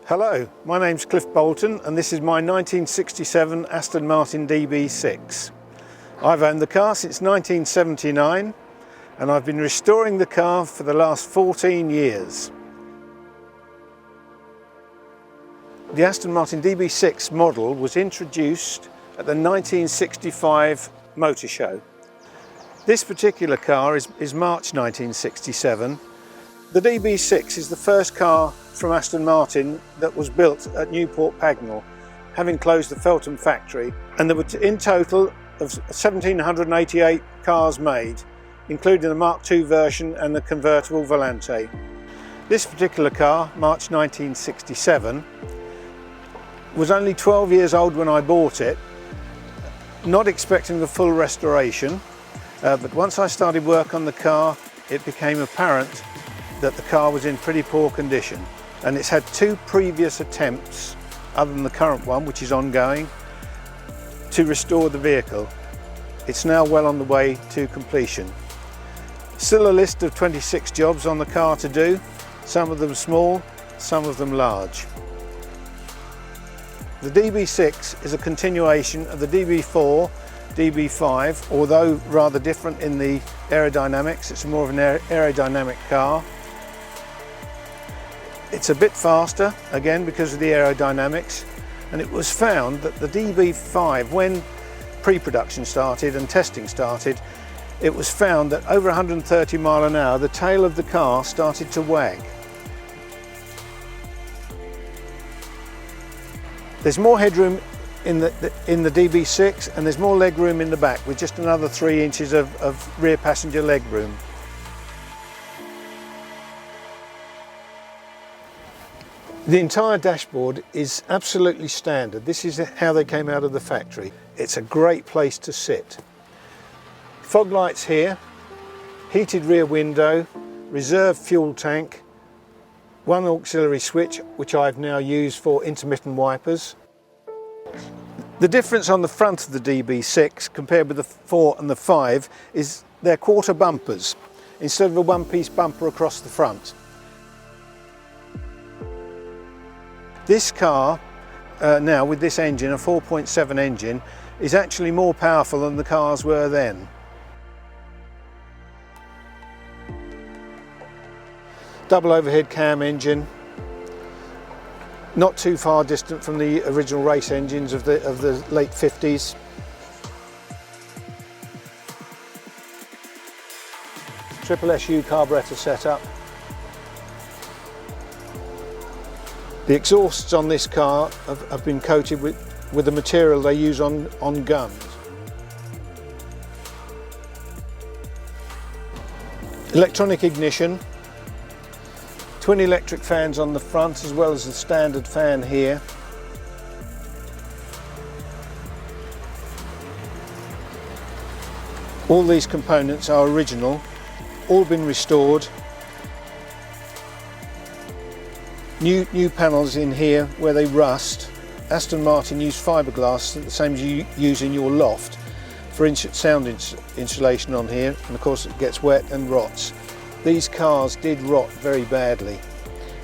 Hello, my name's Cliff Bolton and this is my 1967 Aston Martin DB6. I've owned the car since 1979 and I've been restoring the car for the last 14 years. The Aston Martin DB6 model was introduced at the 1965 Motor Show. This particular car is March 1967. The DB6 is the first car from Aston Martin that was built at Newport Pagnell, having closed the Feltham factory, and there were in total of 1,788 cars made, including the Mark II version and the convertible Volante. This particular car, March 1967, was only 12 years old when I bought it, not expecting the full restoration, but once I started work on the car, it became apparent that the car was in pretty poor condition. And it's had two previous attempts, other than the current one, which is ongoing, to restore the vehicle. It's now well on the way to completion. Still a list of 26 jobs on the car to do, some of them small, some of them large. The DB6 is a continuation of the DB4, DB5, although rather different in the aerodynamics. It's more of an aerodynamic car. It's a bit faster, again because of the aerodynamics, and it was found that the DB5, when pre-production started and testing started, it was found that over 130 miles an hour the tail of the car started to wag. There's more headroom in the DB6 and there's more legroom in the back with just another 3 inches of rear passenger legroom. The entire dashboard is absolutely standard. This is how they came out of the factory. It's a great place to sit. Fog lights here, heated rear window, reserve fuel tank, one auxiliary switch which I've now used for intermittent wipers. The difference on the front of the DB6 compared with the 4 and the 5 is they're quarter bumpers instead of a one-piece bumper across the front. This car, now with this engine, a 4.7 engine, is actually more powerful than the cars were then. Double overhead cam engine, not too far distant from the original race engines of the late 50s. Triple SU carburettor setup. The exhausts on this car have been coated with the material they use on guns. Electronic ignition, twin electric fans on the front as well as the standard fan here. All these components are original, all been restored. New panels in here where they rust. Aston Martin use fiberglass, the same as you use in your loft, for sound insulation on here, and of course it gets wet and rots. These cars did rot very badly.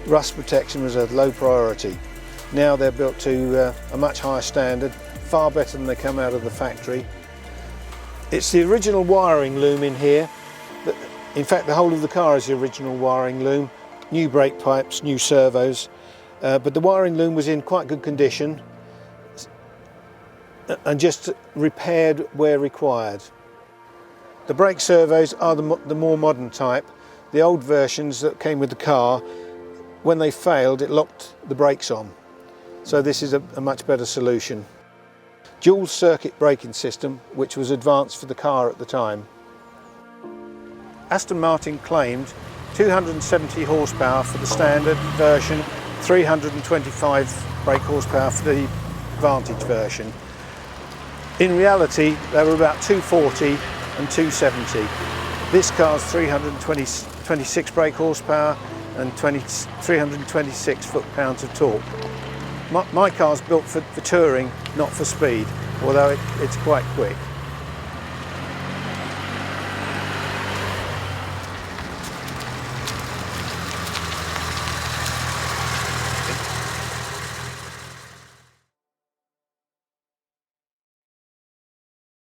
Rust protection was a low priority. Now they're built to a much higher standard, far better than they come out of the factory. It's the original wiring loom in here. In fact, the whole of the car is the original wiring loom. New brake pipes, new servos, but the wiring loom was in quite good condition and just repaired where required. The brake servos are the more modern type. The old versions that came with the car, when they failed, it locked the brakes on. So this is a much better solution. Dual circuit braking system, which was advanced for the car at the time. Aston Martin claimed 270 horsepower for the standard version, 325 brake horsepower for the Vantage version. In reality, they were about 240 and 270. This car's 326 brake horsepower and 326 foot-pounds of torque. My car's built for touring, not for speed, although it's quite quick.